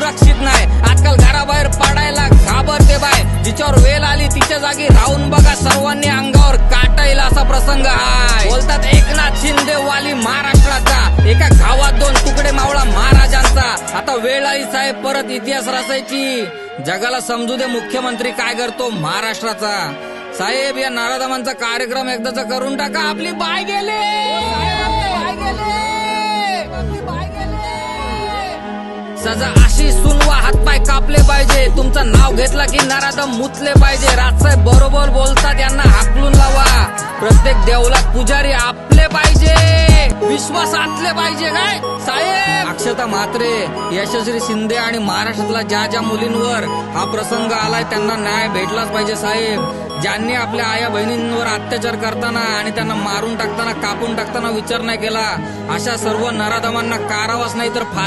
सुरक्षित नाही. आजकाल घराबाहेर पडायला घाबरते बाय. जिच्यावर वेळ आली तिच्या जागी राहून बघा, सर्वांनी अंगावर काटा येईल असा प्रसंग आहे. बोलतात एकनाथ शिंदे वाली महाराष्ट्राचा, एका गावात 2 तुकडे मावळा महाराजांचा. आता वेळ आली साहेब परत इतिहास रचायची. जगाला समजू दे मुख्यमंत्री काय करतो महाराष्ट्राचा. साहेब या नराधमांचा कार्यक्रम एकदाचा करून टाका. आपली बाय गेले. सजा अशी सुनवा, हातपाय कापले पाहिजे. तुमचं नाव घेतला की नराधम मुतले पाहिजे. राजसाहेब बरोबर बोलतात, यांना हाकलून लावा. प्रत्येक देवळात पुजारी आपले पाहिजे, विश्वास आतले पाहिजे. काय साहेब अक्षता म्हात्रे, यशस्वी शिंदे आणि महाराष्ट्रातल्या ज्या मुलींवर हा प्रसंग आलाय त्यांना न्याय भेटलाच पाहिजे साहेब. ज्यांनी आपल्या आया बहिणींवर अत्याचार करताना आणि त्यांना मारून टाकताना, कापून टाकताना विचार नाही केला, अशा सर्व नराधमांना कारावास नाही तर